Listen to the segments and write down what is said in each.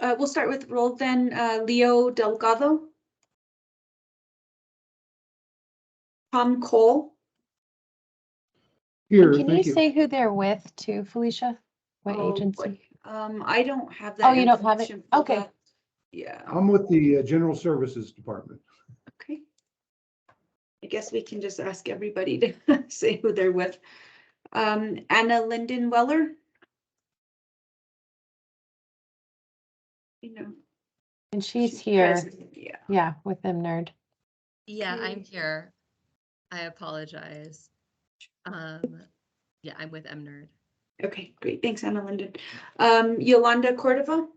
We'll start with roll then. Leo Delgado. Tom Cole. Here, Can you thank you. say who they're with too, Felicia? What Oh, agency? boy. I don't have that. Oh, you don't have it? information pulled Okay. up. Yeah. I'm with the General Services Department. Okay. I guess we can just ask everybody to say who they're with. Anna Linden Weller. You know. And she's here. President, yeah. Yeah, with them nerd. Yeah, Okay. I'm here. I apologize. Yeah, I'm with MNerd. Okay, great. Thanks, Anna Linden. Yolanda Cordova.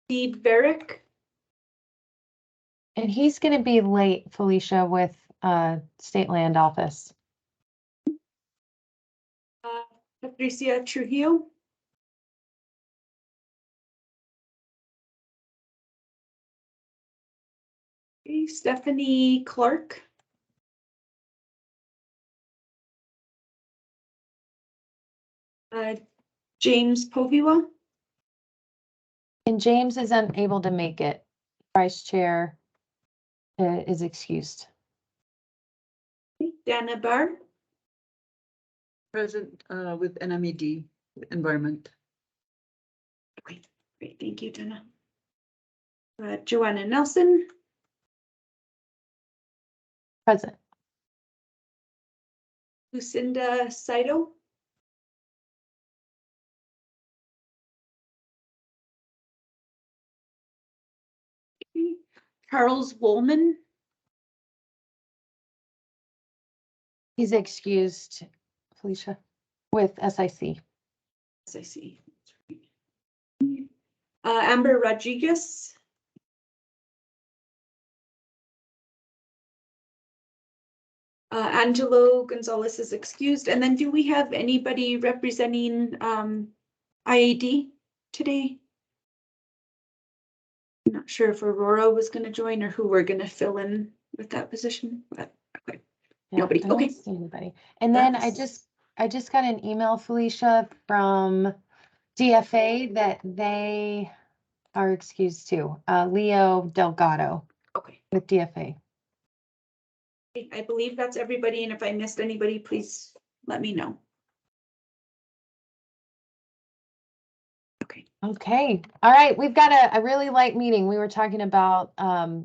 Steve Barrick. And he's going to be late, Felicia, with State Land Office. Patricia Trujillo. Okay, Stephanie Clark. James Poviwa. And James is unable to make it. Vice Chair is excused. Dana Barr. Present with NMED Environment. Okay, great. Thank you, Dana. Joanna Nelson. Present. Lucinda Saito. Okay. Charles Woolman. He's excused, Felicia, with SIC. Yes, I see. Amber Rodriguez. Angelo Gonzalez is excused. And then do we have anybody representing IAD today? I'm not sure if Aurora was going to join or who we're going to fill in with that position, but okay. Yeah, Nobody. I don't Okay. see anybody. And then I That's- just got an email, Felicia, from DFA that they are excused too. Leo Delgado Okay. with DFA. I believe that's everybody. And if I missed anybody, please let me know. Okay. Okay. All right. We've got a really light meeting. We were talking about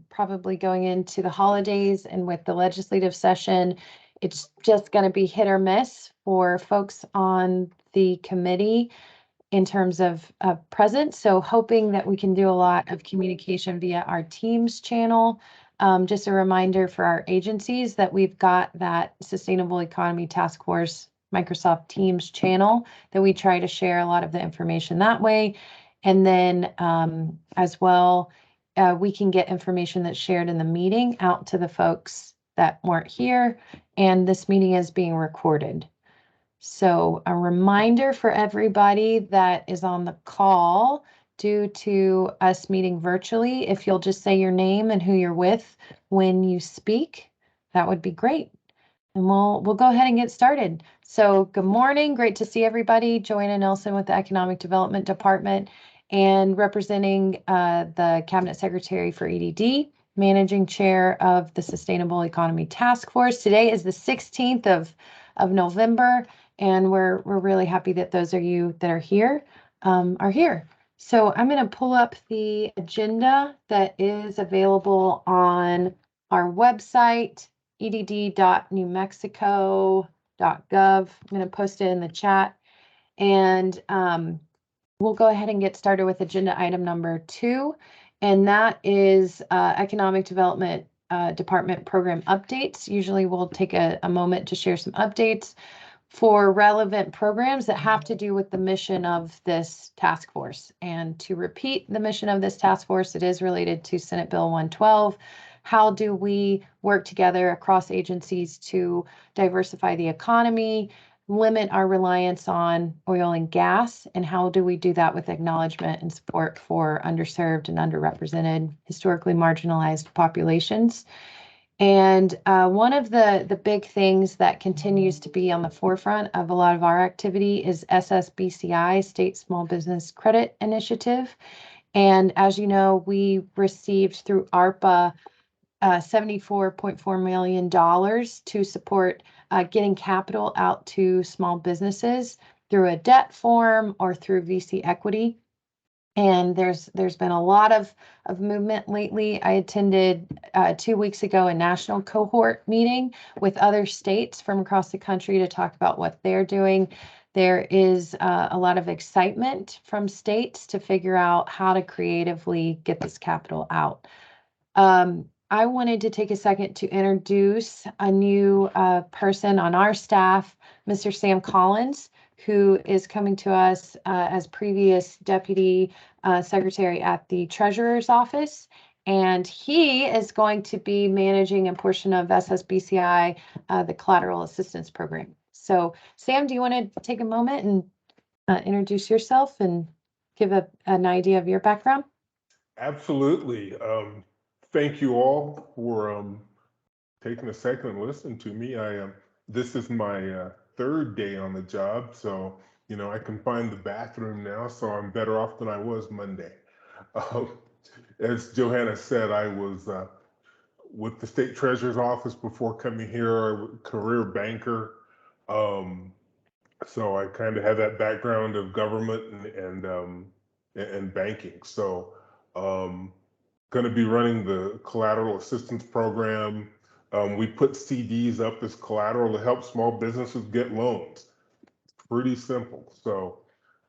probably going into the holidays, and with the legislative session, it's just going to be hit or miss for folks on the committee in terms of presence. So hoping that we can do a lot of communication via our Teams channel. Just a reminder for our agencies that we've got that Sustainable Economy Task Force Microsoft Teams channel that we try to share a lot of the information that way. And then as well, we can get information that's shared in the meeting out to the folks that weren't here. And this meeting is being recorded. So a reminder for everybody that is on the call, due to us meeting virtually, if you'll just say your name and who you're with when you speak, that would be great. And we'll go ahead and get started. So good morning, great to see everybody. Joanna Nelson with the Economic Development Department and representing the Cabinet Secretary for EDD, Managing Chair of the Sustainable Economy Task Force. Today is the 16th of November. And we're really happy that those of you that are here are here. So I'm going to pull up the agenda that is available on our website, edd.newmexico.gov. I'm going to post it in the chat. And we'll go ahead and get started with agenda item number 2. And that is Economic Development Department program updates. Usually we'll take a moment to share some updates for relevant programs that have to do with the mission of this task force. And to repeat the mission of this task force, it is related to Senate Bill 112. How do we work together across agencies to diversify the economy, limit our reliance on oil and gas, and how do we do that with acknowledgement and support for underserved and underrepresented, historically marginalized populations? And one of the big things that continues to be on the forefront of a lot of our activity is SSBCI, State Small Business Credit Initiative. And as you know, we received through ARPA $74.4 million to support getting capital out to small businesses through a debt form or through VC equity. And there's been a lot of movement lately. I attended 2 weeks ago a national cohort meeting with other states from across the country to talk about what they're doing. There is a lot of excitement from states to figure out how to creatively get this capital out. I wanted to take a second to introduce a new person on our staff, Mr. Sam Collins, who is coming to us as previous Deputy Secretary at the Treasurer's Office. And he is going to be managing a portion of SSBCI, the Collateral Assistance Program. So Sam, do you want to take a moment and introduce yourself and give an idea of your background? Absolutely. Thank you all for taking a second and listening to me. This is my third day on the job, so I can find the bathroom now, so I'm better off than I was Monday. As Johanna said, I was with the State Treasurer's Office before coming here, a career banker. So I kind of have that background of government and banking. So going to be running the Collateral Assistance Program. We put CDs up as collateral to help small businesses get loans. Pretty simple. So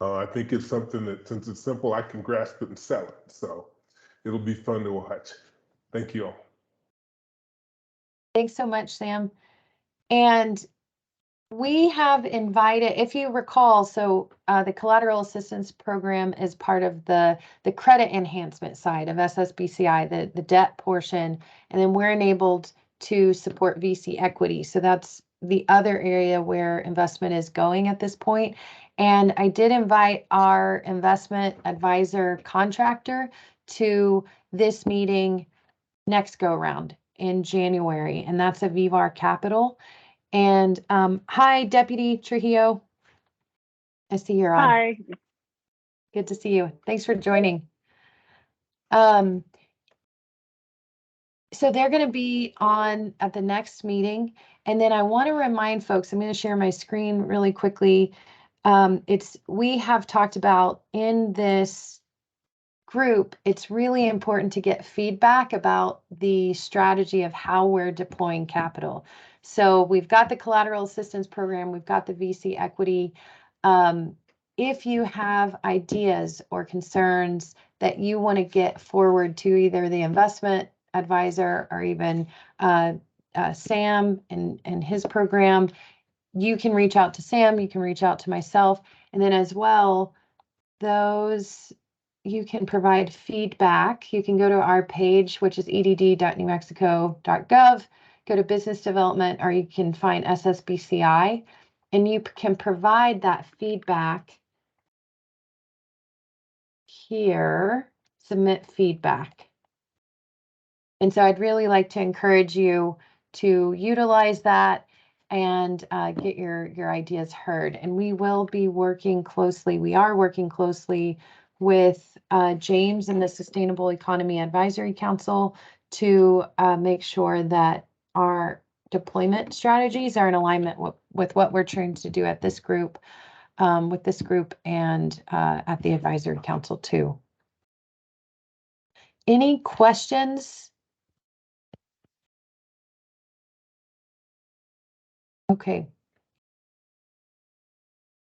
I think it's something that, since it's simple, I can grasp it and sell it. So it'll be fun to watch. Thank you all. Thanks so much, Sam. And we have invited, if you recall, so the Collateral Assistance Program is part of the credit enhancement side of SSBCI, the debt portion, and then we're enabled to support VC equity. So that's the other area where investment is going at this point. And I did invite our investment advisor contractor to this meeting next go around in January, and that's Avivar Capital. And hi, Deputy Trujillo. I see you're on. Hi. Good to see you. Thanks for joining. So they're going to be on at the next meeting. And then I want to remind folks, I'm going to share my screen really quickly. We have talked about in this group, it's really important to get feedback about the strategy of how we're deploying capital. So we've got the Collateral Assistance Program, we've got the VC equity. If you have ideas or concerns that you want to get forward to either the investment advisor or even Sam and his program, you can reach out to Sam, you can reach out to myself, and then as well, you can provide feedback. You can go to our page, which is edd.newmexico.gov, go to business development, or you can find SSBCI, and you can provide that feedback here, submit feedback. And so I'd really like to encourage you to utilize that and get your ideas heard. And we will be working closely. We are working closely with James and the Sustainable Economy Advisory Council to make sure that our deployment strategies are in alignment with what we're trying to do at this group, with this group and at the Advisory Council too. Any questions? Okay.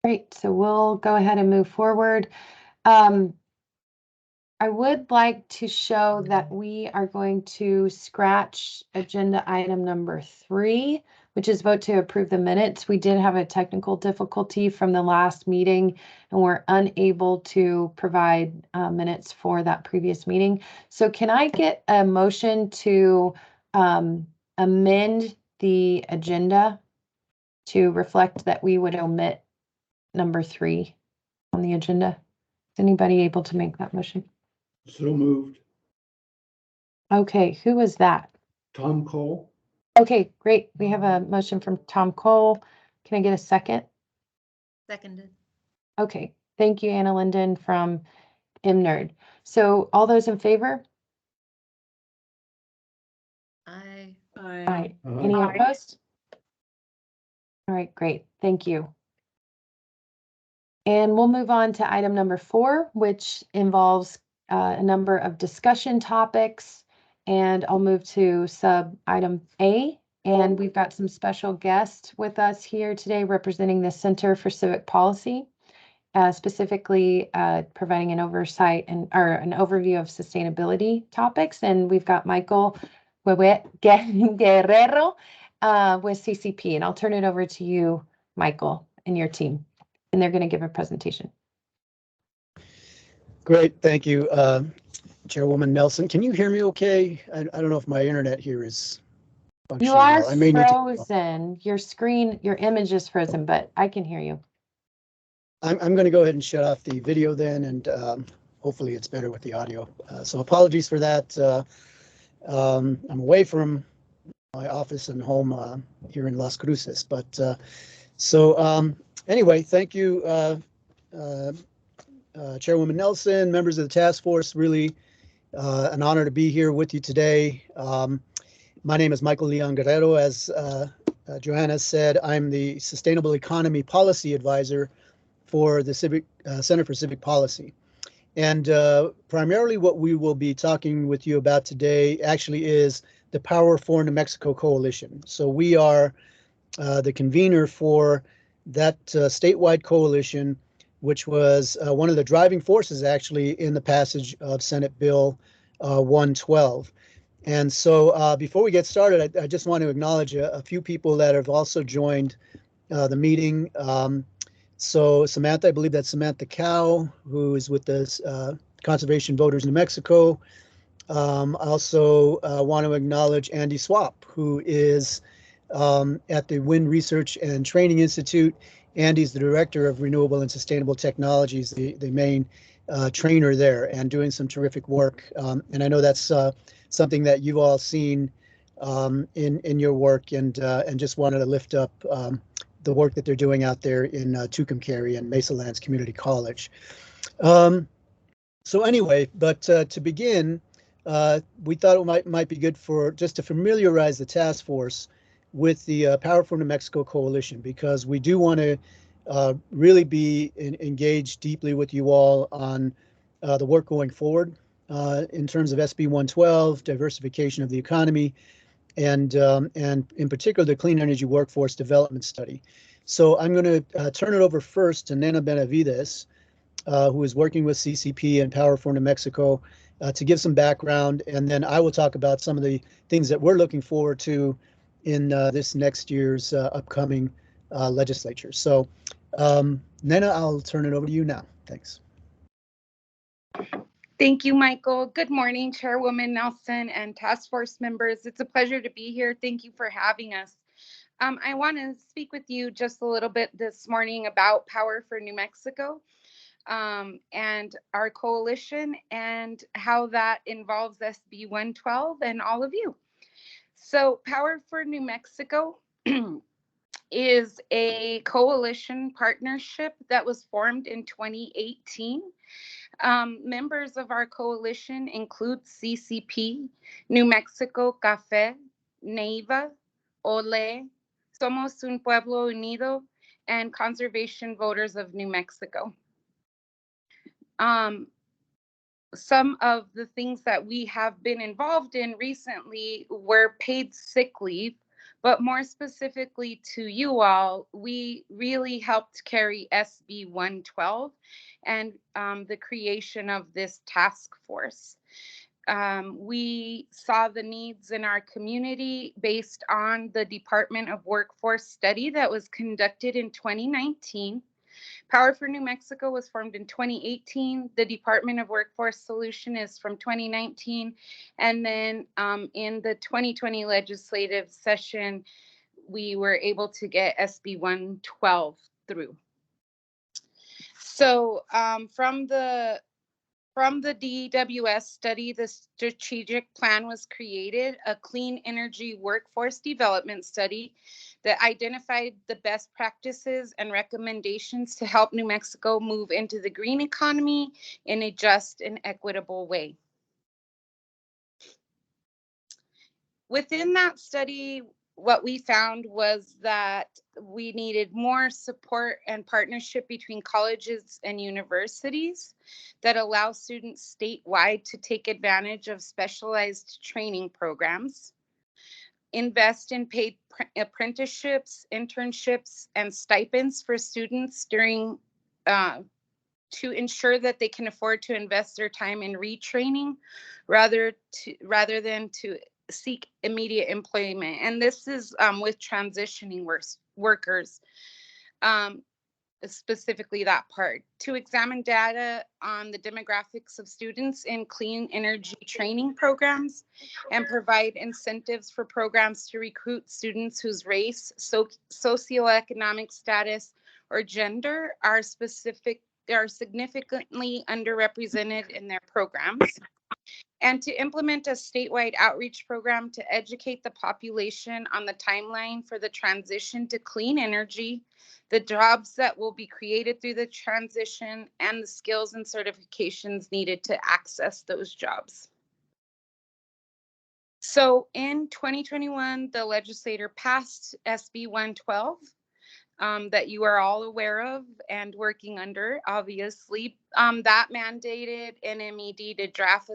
Great, so we'll go ahead and move forward. I would like to show that we are going to scratch agenda item number 3, which is vote to approve the minutes. We did have a technical difficulty from the last meeting and we're unable to provide minutes for that previous meeting. So can I get a motion to amend the agenda to reflect that we would omit number 3 on the agenda? Is anybody able to make that motion? So moved. Okay, who was that? Tom Cole. Okay, great. We have a motion from Tom Cole. Can I get a second? Seconded. Okay, thank you, Anna Linden from MNerd. So all those in favor? I, Aye. Aye. Any opposed? All right, great. Thank you. And we'll move on to item number 4, which involves a number of discussion topics. And I'll move to sub item A. And we've got some special guests with us here today representing the Center for Civic Policy, specifically providing an oversight or an overview of sustainability topics. And we've got Michael Guerrero with CCP. And I'll turn it over to you, Michael, and your team. And they're going to give a presentation. Great, thank you, Chairwoman Nelson. Can you hear me okay? I don't know if my internet here is functioning You are well. I may need to. frozen. Your screen, your image is frozen, but I can hear you. I'm going to go ahead and shut off the video then, and hopefully it's better with the audio. So apologies for that. I'm away from my office and home here in Las Cruces, but anyway, thank you, Chairwoman Nelson, members of the task force. Really an honor to be here with you today. My name is Michael Leon Guerrero. As Johanna said, I'm the Sustainable Economy Policy Advisor for the Center for Civic Policy. And primarily what we will be talking with you about today actually is the Power for New Mexico Coalition. So we are the convener for that statewide coalition, which was one of the driving forces actually in the passage of Senate Bill 112. And so before we get started, I just want to acknowledge a few people that have also joined the meeting. So Samantha, I believe that's Samantha Cow, who is with the Conservation Voters New Mexico. I also want to acknowledge Andy Swap, who is at the Wind Research and Training Institute. Andy's the Director of Renewable and Sustainable Technologies, the main trainer there, and doing some terrific work. And I know that's something that you've all seen in your work, and just wanted to lift up the work that they're doing out there in Tucumcari and Mesa Lands Community College. So anyway, but to begin, we thought it might be good for just to familiarize the task force with the Power for New Mexico Coalition, because we do want to really be engaged deeply with you all on the work going forward in terms of SB 112, diversification of the economy, and in particular the Clean Energy Workforce Development Study. So I'm going to turn it over first to Nena Benavides, who is working with CCP and Power for New Mexico, to give some background, and then I will talk about some of the things that we're looking forward to in this next year's upcoming legislature. So Nena, I'll turn it over to you now. Thanks. Thank you, Michael. Good morning, Chairwoman Nelson and task force members. It's a pleasure to be here. Thank you for having us. I want to speak with you just a little bit this morning about Power for New Mexico and our coalition and how that involves SB 112 and all of you. So Power for New Mexico is a coalition partnership that was formed in 2018. Members of our coalition include CCP, New Mexico Café, NEIVA, OLE, Somos un Pueblo Unido, and Conservation Voters of New Mexico. Some of the things that we have been involved in recently were paid sick leave, but more specifically to you all, we really helped carry SB 112 and the creation of this task force. We saw the needs in our community based on the Department of Workforce study that was conducted in 2019. Power for New Mexico was formed in 2018. The Department of Workforce Solution is from 2019. And then in the 2020 legislative session, we were able to get SB 112 through. So from the From the DWS study, the strategic plan was created, a clean energy workforce development study that identified the best practices and recommendations to help New Mexico move into the green economy in a just and equitable way. Within that study, what we found was that we needed more support and partnership between colleges and universities that allow students statewide to take advantage of specialized training programs, invest in paid apprenticeships, internships, and stipends for students during to ensure that they can afford to invest their time in retraining rather than to seek immediate employment. And this is with transitioning workers, specifically that part. To examine data on the demographics of students in clean energy training programs and provide incentives for programs to recruit students whose race, socioeconomic status, or gender are significantly underrepresented in their programs. And to implement a statewide outreach program to educate the population on the timeline for the transition to clean energy, the jobs that will be created through the transition, and the skills and certifications needed to access those jobs. So in 2021, the legislature passed SB 112. That you are all aware of and working under, obviously. That mandated NMED to draft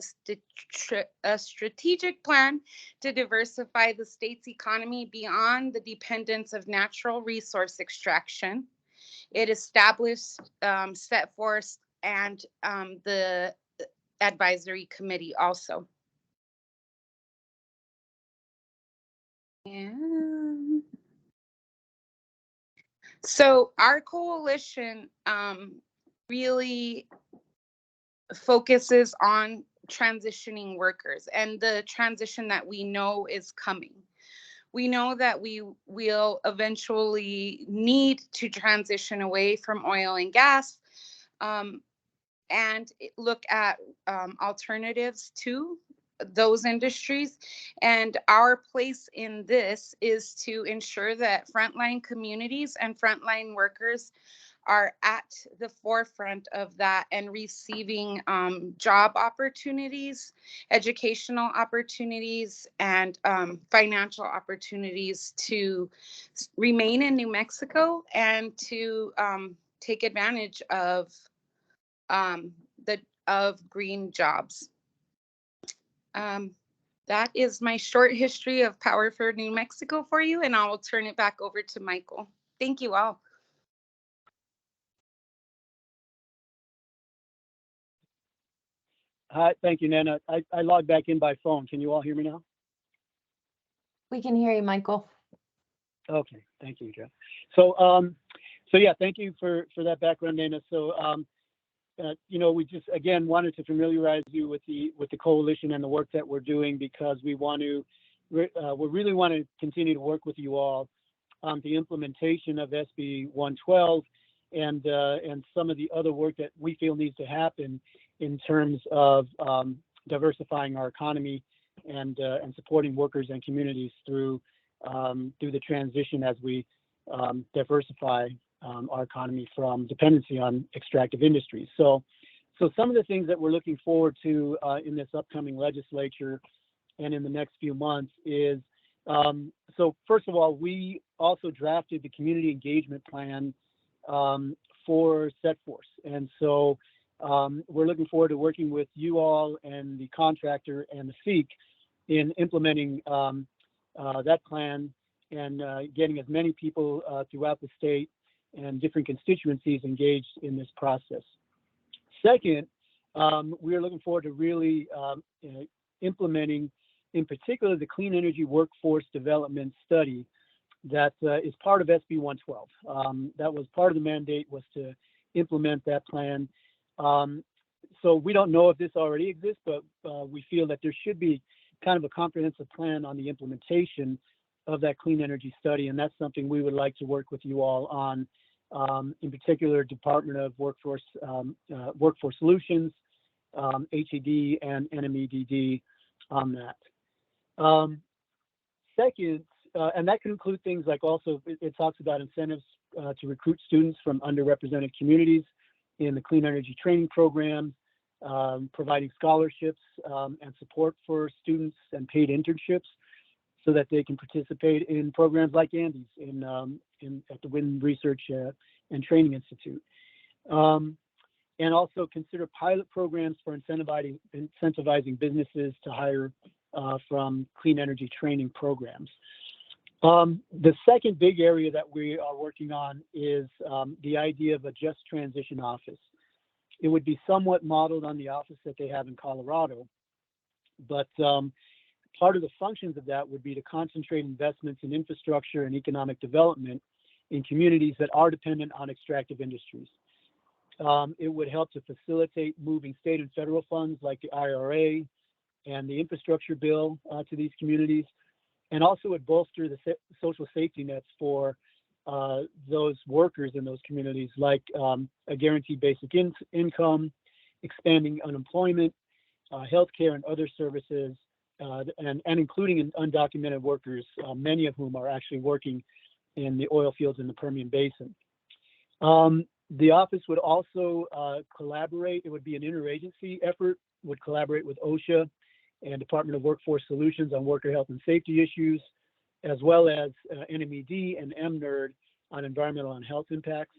a strategic plan to diversify the state's economy beyond the dependence of natural resource extraction. It established, set forth, and the advisory committee also. And so our coalition really focuses on transitioning workers and the transition that we know is coming. We know that we will eventually need to transition away from oil and gas and look at alternatives to those industries. And our place in this is to ensure that frontline communities and frontline workers are at the forefront of that and receiving job opportunities, educational opportunities, and financial opportunities to remain in New Mexico and to take advantage of green jobs. That is my short history of Power for New Mexico for you, and I will turn it back over to Michael. Thank you all. Hi, thank you, Nana. I logged back in by phone. Can you all hear me now? We can hear you, Michael. Okay, thank you, Jeff. So yeah, thank you for that background, Nana. So, we just again wanted to familiarize you with the coalition and the work that we're doing, because we really want to continue to work with you all on the implementation of SB 112 and some of the other work that we feel needs to happen in terms of diversifying our economy and supporting workers and communities through the transition as we diversify our economy from dependency on extractive industries. So some of the things that we're looking forward to in this upcoming legislature and in the next few months is, so first of all, we also drafted the community engagement plan for SETFORCE. And so we're looking forward to working with you all and the contractor and the SEEK in implementing that plan and getting as many people throughout the state and different constituencies engaged in this process. Second, we are looking forward to really implementing, in particular, the Clean Energy Workforce Development Study that is part of SB 112. That was part of the mandate, was to implement that plan. So we don't know if this already exists, but we feel that there should be kind of a comprehensive plan on the implementation of that clean energy study, and that's something we would like to work with you all on, in particular, Department of Workforce Solutions HED and NMEDD on that. Second, and that can include things like also, it talks about incentives to recruit students from underrepresented communities in the clean energy training program, providing scholarships and support for students and paid internships so that they can participate in programs like Andes at the Wind Research and Training Institute. And also consider pilot programs for incentivizing businesses to hire from clean energy training programs. The second big area that we are working on is the idea of a just transition office. It would be somewhat modeled on the office that they have in Colorado, but part of the functions of that would be to concentrate investments in infrastructure and economic development in communities that are dependent on extractive industries. It would help to facilitate moving state and federal funds like the IRA and the infrastructure bill to these communities, and also would bolster the social safety nets for those workers in those communities, like a guaranteed basic income, expanding unemployment, healthcare and other services, and including undocumented workers, many of whom are actually working in the oil fields in the Permian Basin. The office would also collaborate, it would be an interagency effort, would collaborate with OSHA and Department of Workforce Solutions on worker health and safety issues, as well as NMED and MNERD on environmental and health impacts.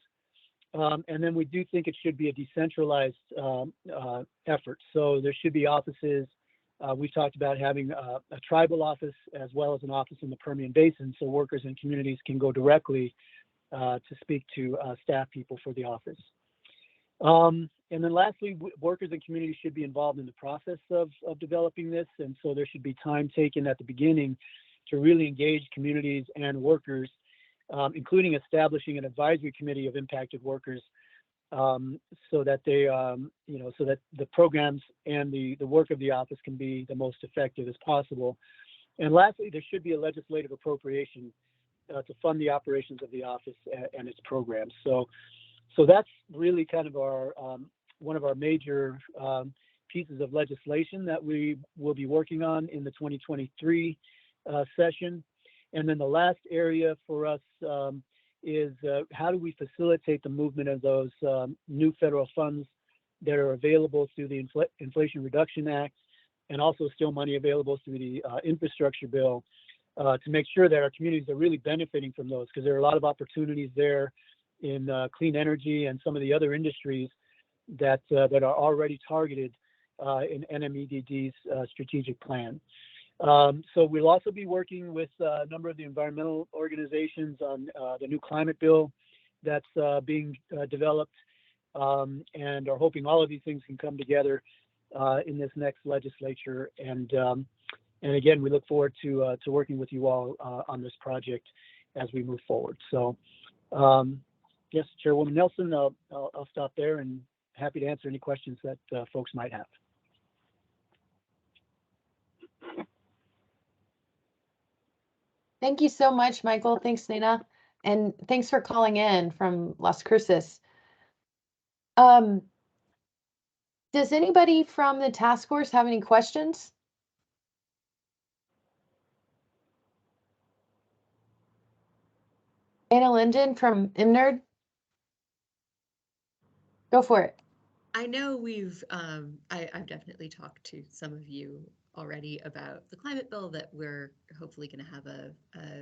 And then we do think it should be a decentralized effort. So there should be offices. We've talked about having a tribal office as well as an office in the Permian Basin, so workers and communities can go directly to speak to staff people for the office. And then lastly, workers and communities should be involved in the process of developing this. And so there should be time taken at the beginning to really engage communities and workers, including establishing an advisory committee of impacted workers so that they, so that the programs and the work of the office can be the most effective as possible. And lastly, there should be a legislative appropriation to fund the operations of the office and its programs. So that's really kind of our one of our major pieces of legislation that we will be working on in the 2023 session. And then the last area for us is how do we facilitate the movement of those new federal funds that are available through the Inflation Reduction Act, and also still money available through the infrastructure bill, to make sure that our communities are really benefiting from those, because there are a lot of opportunities there in clean energy and some of the other industries that are already targeted in NMEDD's strategic plan. So we'll also be working with a number of the environmental organizations on the new climate bill that's being developed, and are hoping all of these things can come together in this next legislature. And again, we look forward to working with you all on this project as we move forward. So yes, Chairwoman Nelson, I'll stop there and happy to answer any questions that folks might have. Thank you so much, Michael. Thanks, Nina. And thanks for calling in from Las Cruces. Does anybody from the task force have any questions? Anna Linden from MNERD? Go for it. I know I've definitely talked to some of you already about the climate bill, that we're hopefully going to have a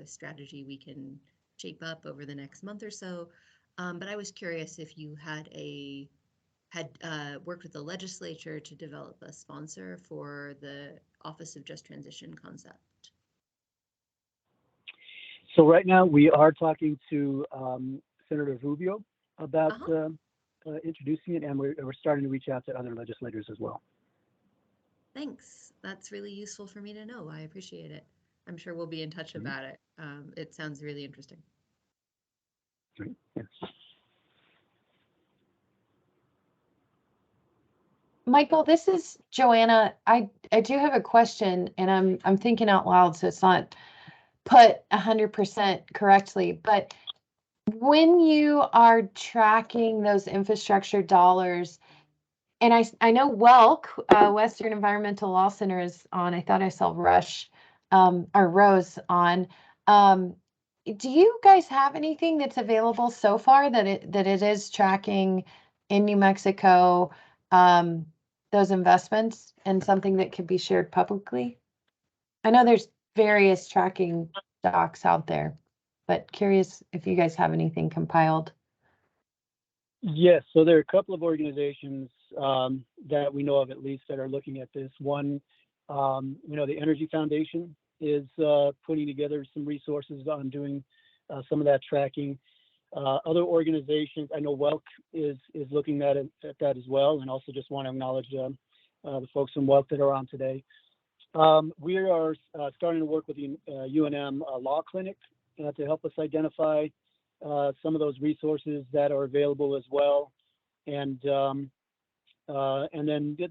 strategy we can shape up over the next month or so. But I was curious if you had worked with the legislature to develop a sponsor for the Office of Just Transition concept. So right now we are talking to Senator Rubio about introducing it, and we're starting to reach out to other legislators as well. Thanks. That's really useful for me to know. I appreciate it. I'm sure we'll be in touch about it. It sounds really interesting. Great. Yes. Michael, this is Joanna. I do have a question, and I'm thinking out loud, so it's not put 100% correctly. But when you are tracking those infrastructure dollars, And I know WELC, Western Environmental Law Center is on. I thought I saw Rush, or Rose on. Do you guys have anything that's available so far that it is tracking in New Mexico, those investments and something that could be shared publicly? I know there's various tracking docs out there, but curious if you guys have anything compiled. Yes, so there are a couple of organizations that we know of at least that are looking at this. One, the Energy Foundation is putting together some resources on doing some of that tracking. Other organizations, I know WELC is looking at that as well, and also just want to acknowledge the folks from WELC that are on today. We are starting to work with the UNM Law Clinic to help us identify some of those resources that are available as well, and then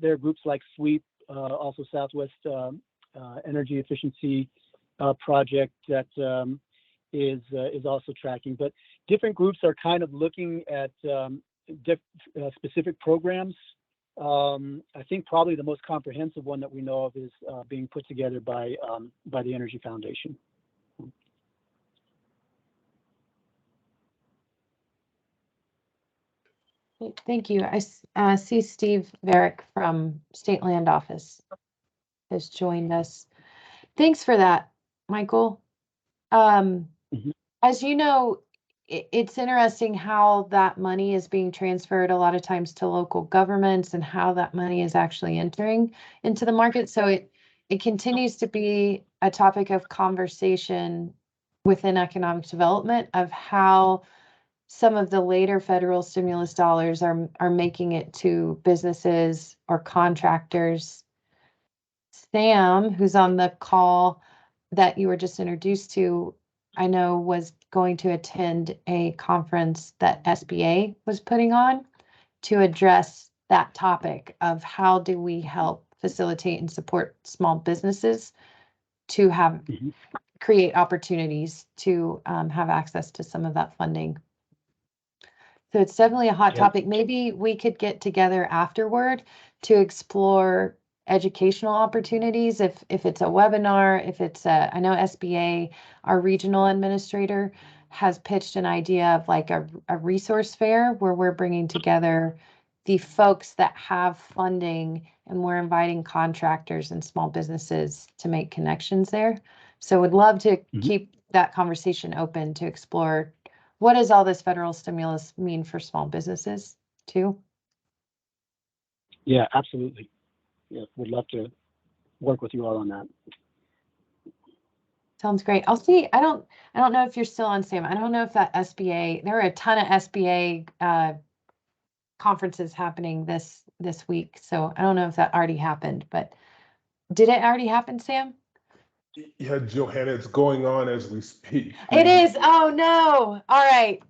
there are groups like SWEEP, also Southwest Energy Efficiency Project that is also tracking. But different groups are kind of looking at specific programs. I think probably the most comprehensive one that we know of is being put together by the Energy Foundation. Thank you. I see Steve Varick from State Land Office has joined us. Thanks for that, Michael. As you know, it's interesting how that money is being transferred a lot of times to local governments and how that money is actually entering into the market. So it continues to be a topic of conversation within economic development of how some of the later federal stimulus dollars are making it to businesses or contractors. Sam, who's on the call that you were just introduced to, I know was going to attend a conference that SBA was putting on to address that topic of how do we help facilitate and support small businesses to have create opportunities to have access to some of that funding. So it's definitely a hot topic. Maybe we could get together afterward to explore educational opportunities. If it's a webinar, if it's I know SBA, our regional administrator, has pitched an idea of like a resource fair where we're bringing together the folks that have funding and we're inviting contractors and small businesses to make connections there. So would love to keep that conversation open to explore what does all this federal stimulus mean for small businesses too? Yeah, absolutely. Yeah, we'd love to work with you all on that. Sounds great. I'll see. I don't know if you're still on, Sam. I don't know if that SBA, there are a ton of SBA conferences happening this week. So I don't know if that already happened, but did it already happen, Sam? Yeah, Johanna, it's going on as we speak. It is. Oh no. All right.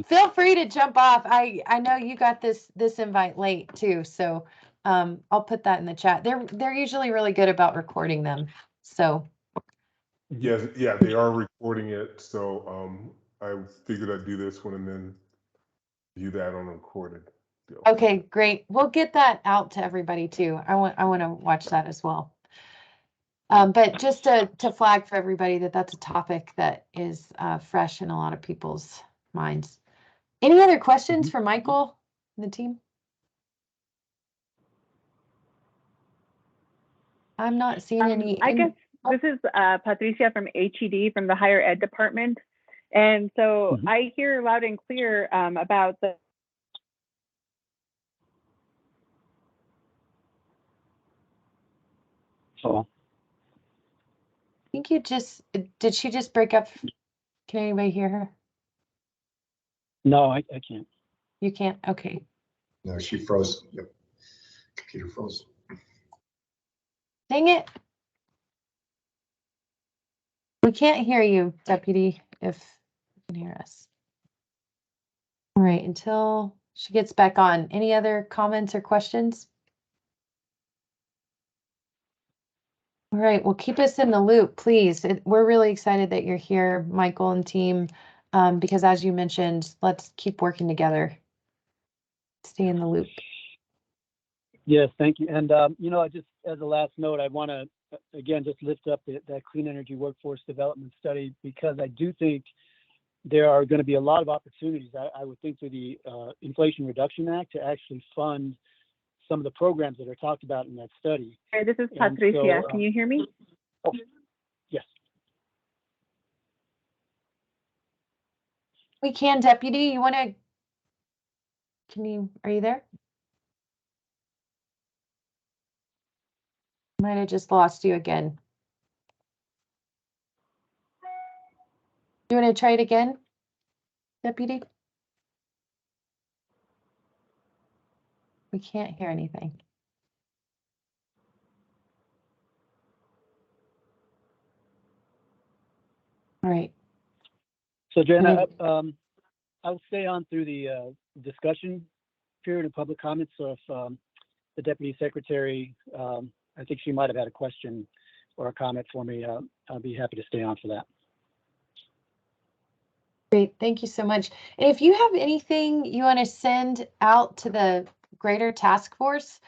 Feel free to jump off. I know you got this invite late too, so I'll put that in the chat. They're usually really good about recording them. So Yes, yeah, they are recording it. So I figured I'd do this one and then view that on recorded. okay, great. We'll get that out to everybody too. I want to watch that as well. But just to flag for everybody that that's a topic that is fresh in a lot of people's minds. Any other questions for Michael and the team? I'm not seeing any. I guess this is Patricia from HED from the Higher Ed Department. And so I hear loud and clear about the I think did she just break up? Can anybody hear her? No, I can't. You can't? Okay. No, she froze. Yep. Computer froze. Dang it. We can't hear you, Deputy, if you can hear us. All right, until she gets back on. Any other comments or questions? All right, well, keep us in the loop, please. We're really excited that you're here, Michael and team, because as you mentioned, let's keep working together. Stay in the loop. Yes, thank you. And, just as a last note, I want to, again, just lift up that clean energy workforce development study, because I do think there are going to be a lot of opportunities, I would think, through the Inflation Reduction Act to actually fund some of the programs that are talked about in that study. Hey, this is And Patricia. so, Can you hear me? Oh, yes. We can, Deputy. You want to? Are you there? Might have just lost you again. You want to try it again, Deputy? We can't hear anything. All right. So, Joanna, I'll stay on through the discussion period of public comments. So if the Deputy Secretary, I think she might have had a question or a comment for me, I'll be happy to stay on for that. Great, thank you so much. And if you have anything you want to send out to the greater task force,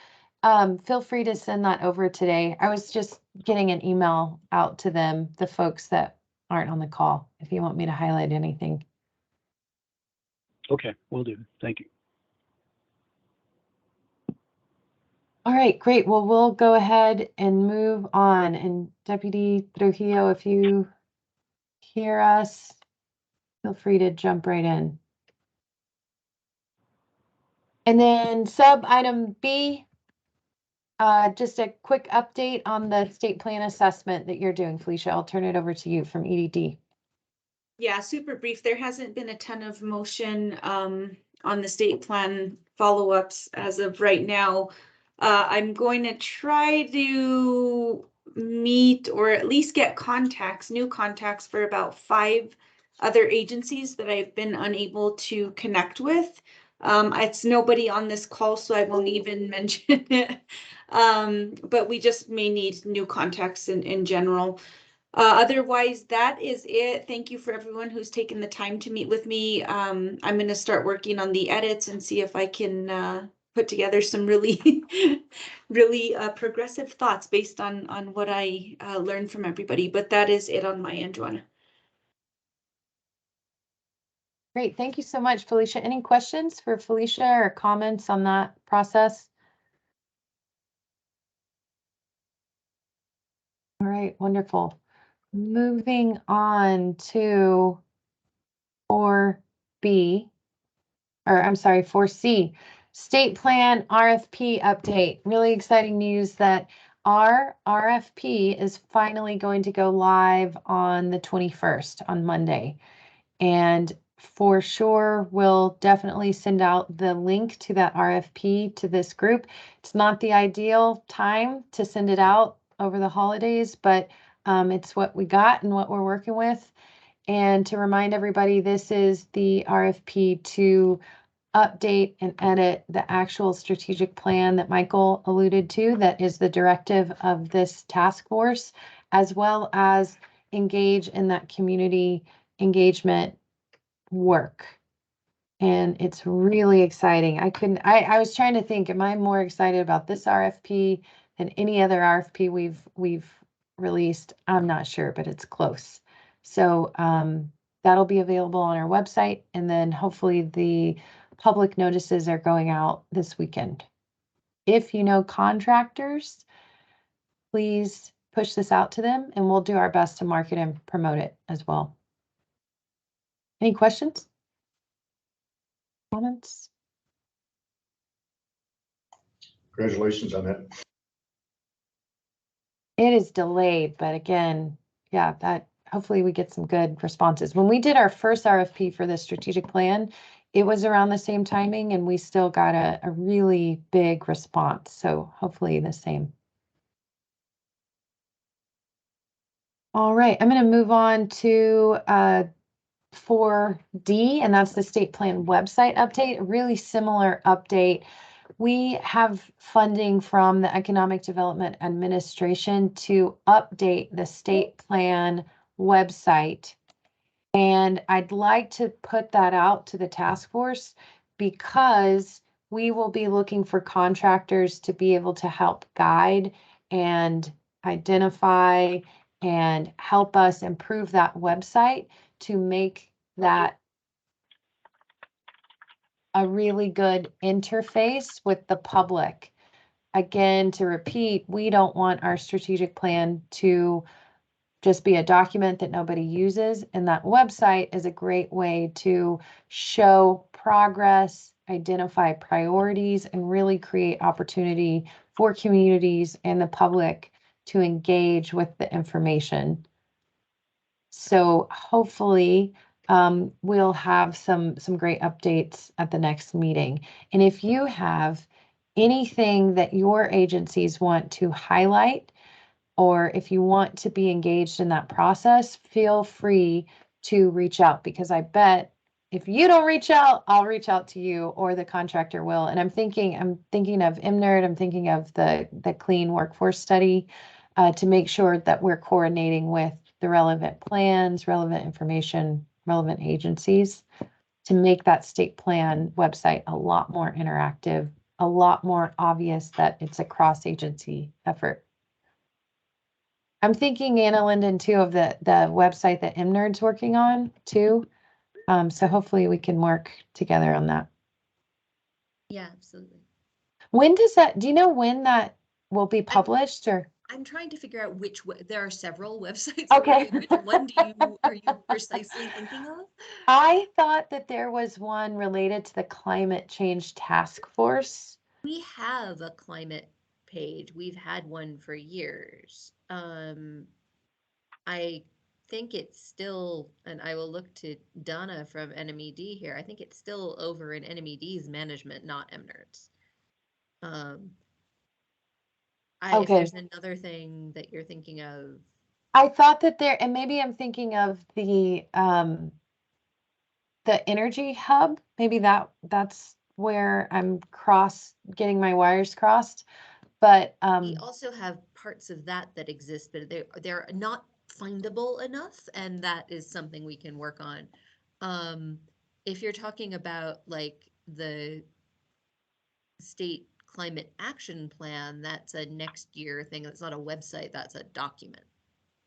feel free to send that over today. I was just getting an email out to them, the folks that aren't on the call, if you want me to highlight anything. Okay, will do. Thank you. All right, great. Well, we'll go ahead and move on. And Deputy Trujillo, if you hear us, feel free to jump right in. And then sub item B, just a quick update on the state plan assessment that you're doing, Felicia. I'll turn it over to you from EDD. Yeah, super brief. There hasn't been a ton of motion on the state plan follow-ups as of right now. I'm going to try to meet or at least get contacts, new contacts for about 5 other agencies that I've been unable to connect with. It's nobody on this call, so I won't even mention it. But we just may need new contacts in general. Otherwise, that is it. Thank you for everyone who's taken the time to meet with me. I'm going to start working on the edits and see if I can put together some really, really progressive thoughts based on what I learned from everybody. But that is it on my end, Joanna. Great, thank you so much, Felicia. Any questions for Felicia or comments on that process? All right, wonderful. Moving on to 4B, or I'm sorry, 4C, state plan RFP update. Really exciting news that our RFP is finally going to go live on the 21st, on Monday. And for sure, we'll definitely send out the link to that RFP to this group. It's not the ideal time to send it out over the holidays, but it's what we got and what we're working with. And to remind everybody, this is the RFP to update and edit the actual strategic plan that Michael alluded to, that is the directive of this task force, as well as engage in that community engagement work. And it's really exciting. I was trying to think, am I more excited about this RFP than any other RFP we've released? I'm not sure, but it's close. So that'll be available on our website, and then hopefully the public notices are going out this weekend. If you know contractors, please push this out to them, and we'll do our best to market and promote it as well. Any questions? Comments? Congratulations on that. It is delayed, but again, yeah, that hopefully we get some good responses. When we did our first RFP for the strategic plan, it was around the same timing and we still got a really big response. So hopefully the same. All right, I'm going to move on to 4D, and that's the state plan website update. A really similar update. We have funding from the Economic Development Administration to update the state plan website. And I'd like to put that out to the task force because we will be looking for contractors to be able to help guide and identify and help us improve that website to make that a really good interface with the public. Again, to repeat, we don't want our strategic plan to just be a document that nobody uses. And that website is a great way to show progress, identify priorities, and really create opportunity for communities and the public to engage with the information. So hopefully we'll have some great updates at the next meeting. And if you have anything that your agencies want to highlight, or if you want to be engaged in that process, feel free to reach out, because I bet if you don't reach out, I'll reach out to you or the contractor will. And I'm thinking of MNERD, I'm thinking of the Clean Workforce Study to make sure that we're coordinating with the relevant plans, relevant information, relevant agencies to make that state plan website a lot more interactive, a lot more obvious that it's a cross-agency effort. I'm thinking, Anna Linden, too, of the website that MNERD's working on, too. So hopefully we can work together on that. Yeah, absolutely. When does that, do you know when that will be published, or? I'm trying to figure out there are several websites. Okay. Which one are you precisely thinking of? I thought that there was one related to the Climate Change Task Force. We have a climate page. We've had one for years. I think it's still, and I will look to Donna from NMED here. I think it's still over in NMED's management, not MNERD's. If Okay. there's another thing that you're thinking of. I thought that there, and maybe I'm thinking of the Energy Hub. Maybe that's where I'm getting my wires crossed. But we also have parts of that exist, but they're not findable enough, and that is something we can work on. If you're talking about like the state climate action plan, that's a next year thing. That's not a website, that's a document.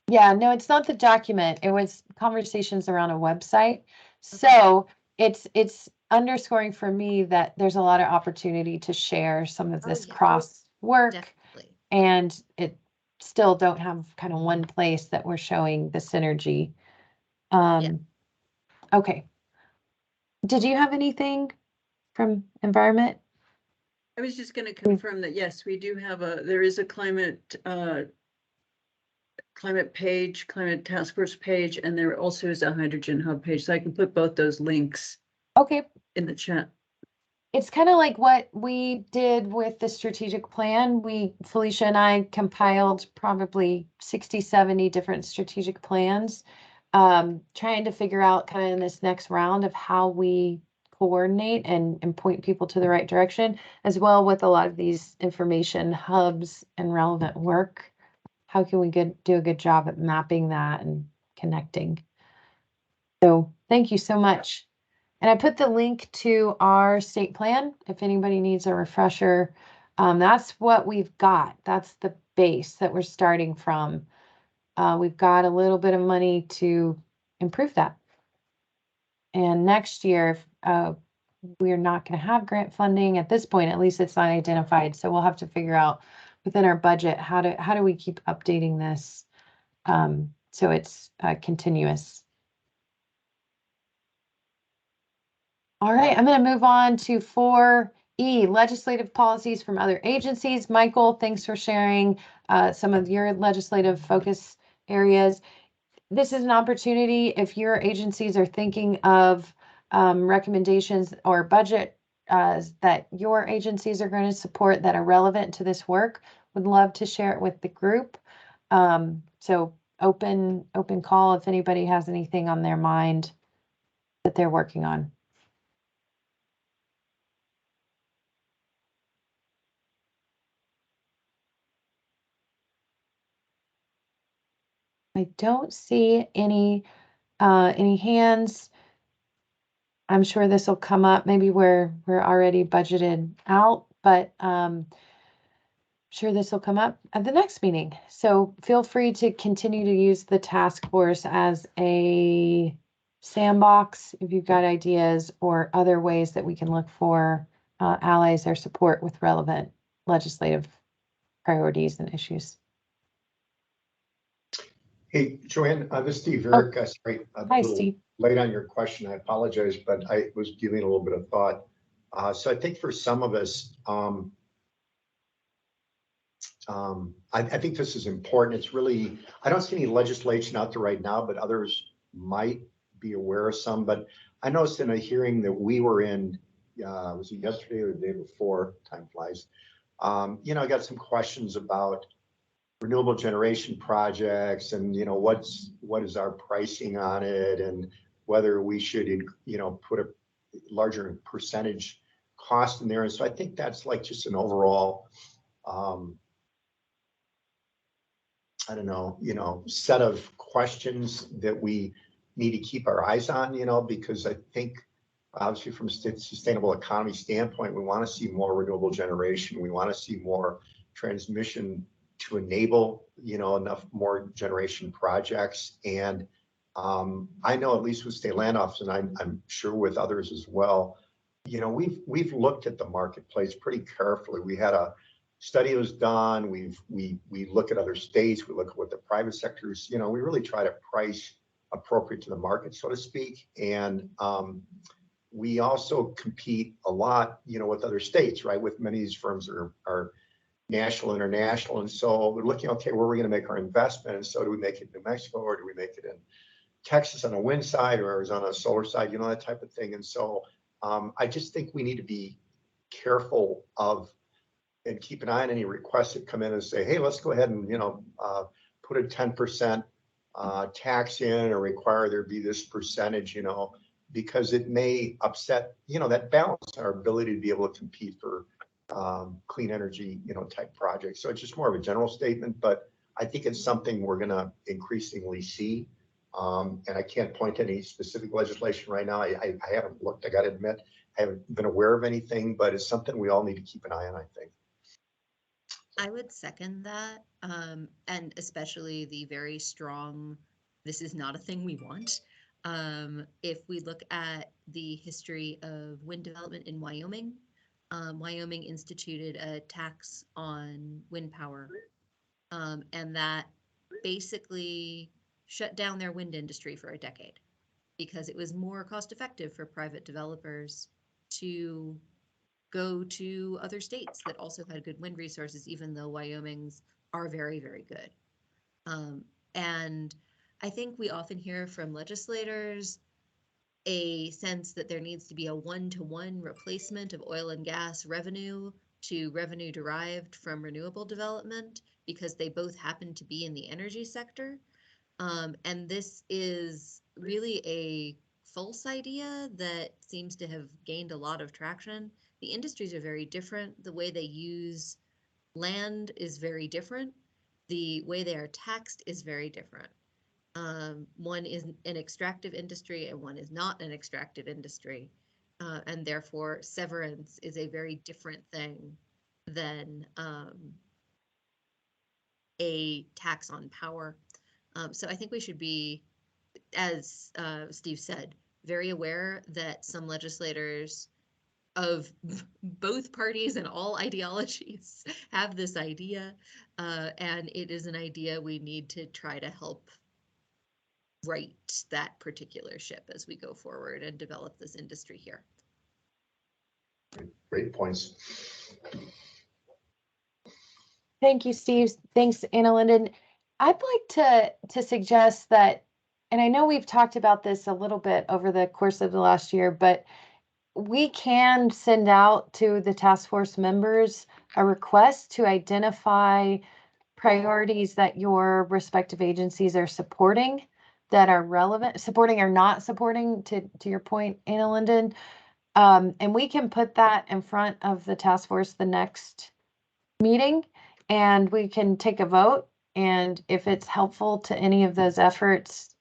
Yeah, no, it's not the document. It was conversations around a website. So it's underscoring for me that there's a lot of opportunity to share some of this cross work. Definitely. And it still don't have kind of one place that we're showing the synergy. Okay. Did you have anything from environment? I was just going to confirm that, yes, we do have there is a climate page, climate task force page, and there also is a hydrogen hub page. So I can put both those links in the chat. It's kind of like what we did with the strategic plan. Felicia and I compiled probably 60, 70 different strategic plans, trying to figure out kind of in this next round of how we coordinate and point people to the right direction, as well with a lot of these information hubs and relevant work. How can we do a good job at mapping that and connecting? So thank you so much. And I put the link to our state plan if anybody needs a refresher. That's what we've got. That's the base that we're starting from. We've got a little bit of money to improve that. And next year, we're not going to have grant funding at this point. At least it's not identified. So we'll have to figure out within our budget how do we keep updating this so it's continuous. All right, I'm going to move on to 4E, legislative policies from other agencies. Michael, thanks for sharing some of your legislative focus areas. This is an opportunity if your agencies are thinking of recommendations or budget that your agencies are going to support that are relevant to this work. Would love to share it with the group. So open call if anybody has anything on their mind that they're working on. I don't see any hands. I'm sure this will come up. Maybe we're already budgeted out, but sure this will come up at the next meeting. So feel free to continue to use the task force as a sandbox if you've got ideas or other ways that we can look for allies or support with relevant legislative priorities and issues. Hey, Joanne, this is Steve Eric. Sorry, I'm Hi, a little Steve. late on your question. I apologize, but I was giving a little bit of thought. So I think for some of us, I think this is important. It's really, I don't see any legislation out there right now, but others might be aware of some. But I noticed in a hearing that we were in, was it yesterday or the day before? Time flies. You know, I got some questions about renewable generation projects and, you know, what is our pricing on it and whether we should, you know, put a larger percentage cost in there. And so I think that's like just an overall, I don't know, you know, set of questions that we need to keep our eyes on, you know, because I think obviously from a sustainable economy standpoint, we want to see more renewable generation. We want to see more transmission to enable, you know, enough more generation projects. And I know at least with State Land Office, and I'm sure with others as well, you know, we've looked at the marketplace pretty carefully. We had a study was done. We look at other states. We look at what the private sectors, you know, we really try to price appropriate to the market, so to speak. And we also compete a lot, you know, with other states, right? With many of these firms are national, international. And so we're looking, okay, where are we going to make our investment? And so do we make it in New Mexico or do we make it in Texas on the wind side or Arizona on the solar side, you know, that type of thing. And so I just think we need to be careful of and keep an eye on any requests that come in and say, hey, let's go ahead and, you know, put a 10% tax in or require there be this percentage, you know, because it may upset, you know, that balance, our ability to be able to compete for clean energy, you know, type projects. So it's just more of a general statement, but I think it's something we're going to increasingly see. And I can't point to any specific legislation right now. I haven't looked, I got to admit, I haven't been aware of anything, but it's something we all need to keep an eye on, I think. I would second that, and especially the very strong, this is not a thing we want. If we look at the history of wind development in Wyoming, Wyoming instituted a tax on wind power, and that basically shut down their wind industry for a decade because it was more cost effective for private developers to go to other states that also had good wind resources, even though Wyoming's are very, very good. And I think we often hear from legislators a sense that there needs to be a one-to-one replacement of oil and gas revenue to revenue derived from renewable development because they both happen to be in the energy sector. And this is really a false idea that seems to have gained a lot of traction. The industries are very different. The way they use land is very different. The way they are taxed is very different. One is an extractive industry and one is not an extractive industry. And therefore, severance is a very different thing than a tax on power. So I think we should be, as Steve said, very aware that some legislators of both parties and all ideologies have this idea, and it is an idea we need to try to help right that particular ship as we go forward and develop this industry here. Great points. Thank you, Steve. Thanks, Anna Linden. I'd like to suggest that, and I know we've talked about this a little bit over the course of the last year, but we can send out to the task force members a request to identify priorities that your respective agencies are supporting that are relevant, supporting or not supporting, to your point, Anna Linden. And we can put that in front of the task force the next meeting and we can take a vote. And if it's helpful to any of those efforts,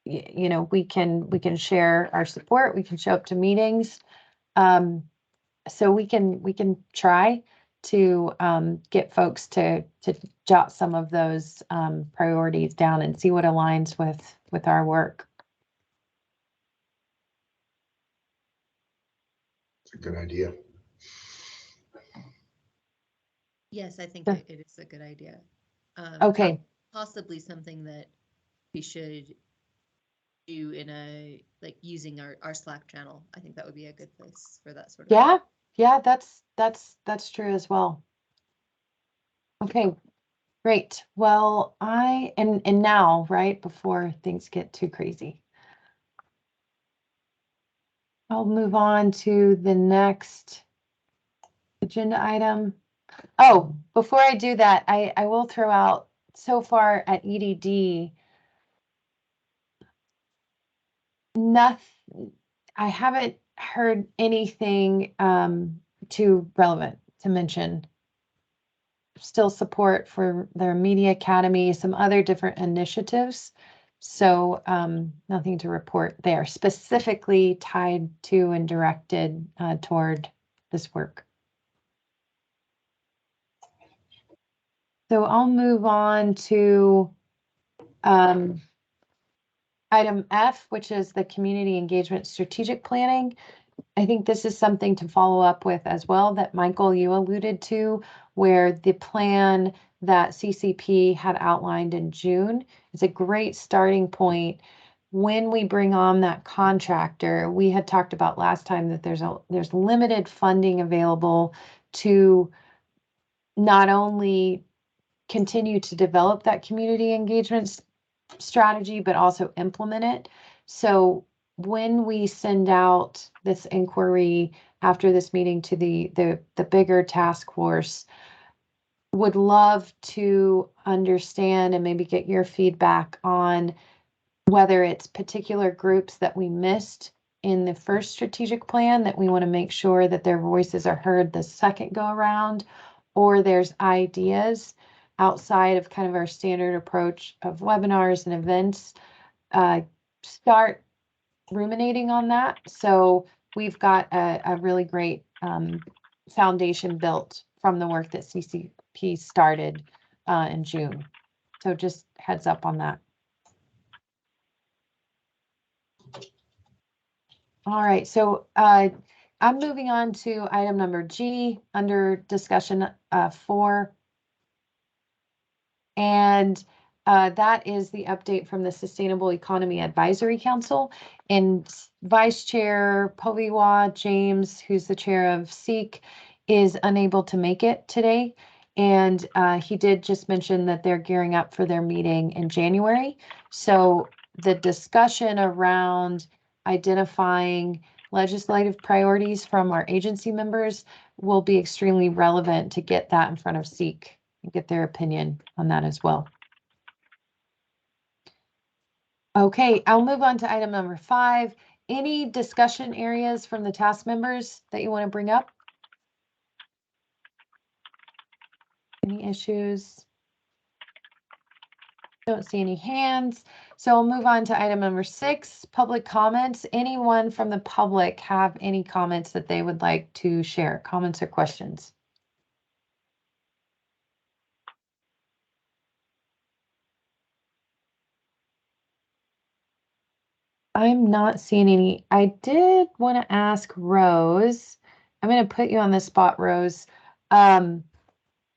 you know, we can share our support, we can show up to meetings. So we can try to get folks to jot some of those priorities down and see what aligns with our work. It's a good idea. Yes, I think Sure. it is a good idea. Okay. Possibly something that we should do in a, like, using our Slack channel. I think that would be a good place for that sort of. Yeah, that's true as well. Okay, great. Well, and now, right before things get too crazy, I'll move on to the next agenda item. Oh, before I do that, I will throw out, so far at EDD, nothing, I haven't heard anything too relevant to mention. Still support for their Media Academy, some other different initiatives. So nothing to report there, specifically tied to and directed toward this work. So I'll move on to item F, which is the community engagement strategic planning. I think this is something to follow up with as well that Michael, you alluded to, where the plan that CCP had outlined in June is a great starting point. When we bring on that contractor, we had talked about last time that there's limited funding available to not only continue to develop that community engagement strategy, but also implement it. So when we send out this inquiry after this meeting to the bigger task force, would love to understand and maybe get your feedback on whether it's particular groups that we missed in the first strategic plan that we want to make sure that their voices are heard the second go around, or there's ideas outside of kind of our standard approach of webinars and events. Start ruminating on that. So we've got a really great foundation built from the work that CCP started in June. So just heads up on that. All right, so I'm moving on to item number G under discussion 4. And that is the update from the Sustainable Economy Advisory Council. And Vice Chair Poviwa James, who's the chair of SEEK, is unable to make it today. And he did just mention that they're gearing up for their meeting in January. So the discussion around identifying legislative priorities from our agency members will be extremely relevant to get that in front of SEEK and get their opinion on that as well. Okay, I'll move on to item number 5. Any discussion areas from the task members that you want to bring up? Any issues? Don't see any hands. So I'll move on to item number 6, public comments. Anyone from the public have any comments that they would like to share? Comments or questions? I'm not seeing any. I did want to ask Rose. I'm going to put you on the spot, Rose. And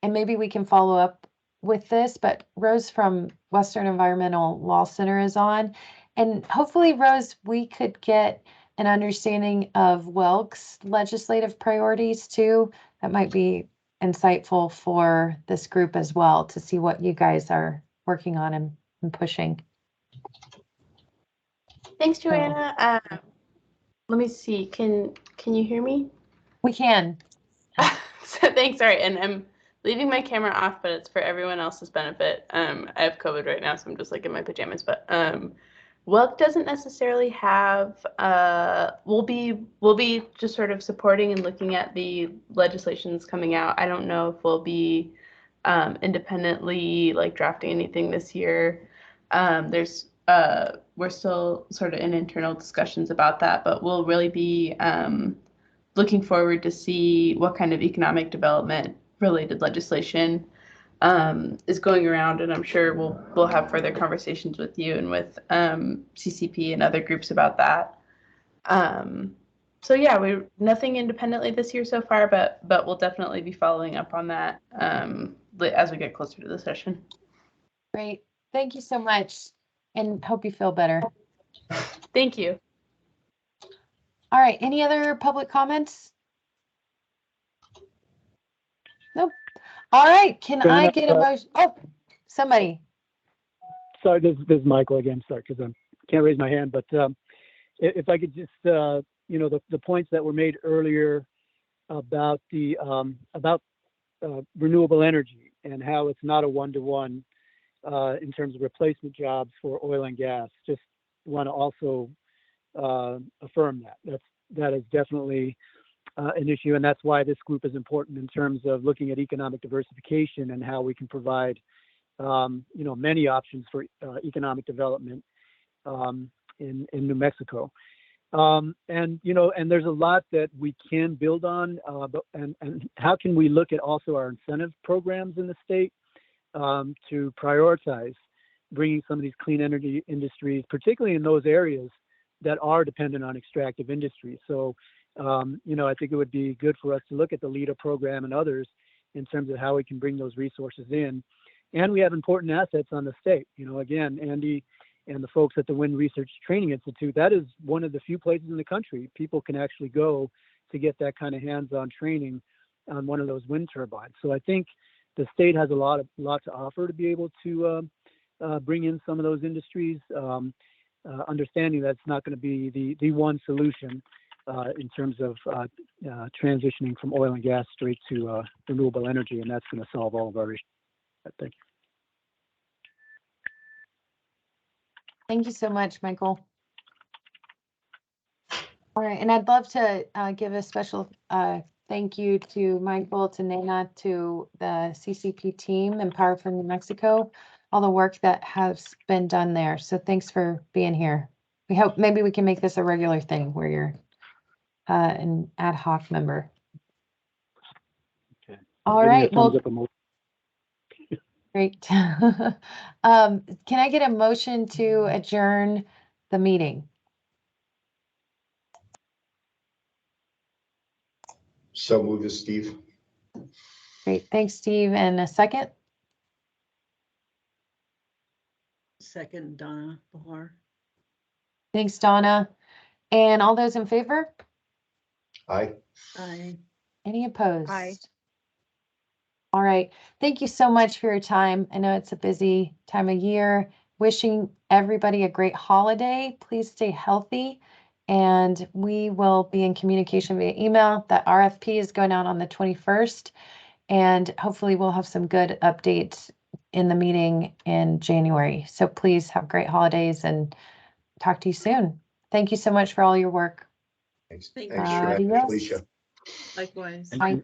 maybe we can follow up with this, but Rose from Western Environmental Law Center is on. And hopefully, Rose, we could get an understanding of WELC's legislative priorities too. That might be insightful for this group as well to see what you guys are working on and pushing. Thanks, Joanna. Let me see. Can you hear me? We can. So thanks. Sorry, and I'm leaving my camera off, but it's for everyone else's benefit. I have COVID right now, so I'm just like in my pajamas. But WELC doesn't necessarily have. We'll be just sort of supporting and looking at the legislations coming out. I don't know if we'll be independently like drafting anything this year. There's we're still sort of in internal discussions about that, but we'll really be looking forward to see what kind of economic development related legislation is going around, and I'm sure we'll have further conversations with you and with CCP and other groups about that. So yeah, we're nothing independently this year so far, but we'll definitely be following up on that as we get closer to the session. Great. Thank you so much, and hope you feel better. Thank you. All right. Any other public comments? Nope. All right. Can I get a motion? Oh, somebody. Sorry, this is Michael again. Sorry, because I can't raise my hand. But if I could just, you know, the points that were made earlier about the renewable energy and how it's not a one-to-one in terms of replacement jobs for oil and gas. Just want to also affirm that is definitely an issue, and that's why this group is important in terms of looking at economic diversification and how we can provide you know, many options for economic development in New Mexico. And you know, and there's a lot that we can build on, and how can we look at also our incentive programs in the state to prioritize bringing some of these clean energy industries, particularly in those areas that are dependent on extractive industries. So, you know, I think it would be good for us to look at the LEADA program and others in terms of how we can bring those resources in. And we have important assets on the state. You know, again, Andy and the folks at the Wind Research Training Institute, that is one of the few places in the country people can actually go to get that kind of hands-on training on one of those wind turbines. So I think the state has a lot to offer to be able to bring in some of those industries, understanding that it's not going to be the one solution in terms of transitioning from oil and gas straight to renewable energy, and that's going to solve all of our issues. Thank you. Thank you so much, Michael. All right, and I'd love to give a special thank you to Michael, to Nana, to the CCP team and Power for New Mexico, all the work that has been done there. So thanks for being here. We hope maybe we can make this a regular thing where you're an ad hoc member. Okay. All right, well, great. Can I get a motion to adjourn the meeting? So move this, Steve. Great, thanks, Steve. And a second? Second, Donna Bahar. Thanks, Donna. And all those in favor? Aye. Aye. Any opposed? Aye. All right. Thank you so much for your time. I know it's a busy time of year. Wishing everybody a great holiday. Please stay healthy. And we will be in communication via email. That RFP is going out on the 21st. And hopefully we'll have some good updates in the meeting in January. So please have great holidays and talk to you soon. Thank you so much for all your work. Thanks. Thank Thanks, you. Joanna, Adios. Felicia. Likewise. Bye.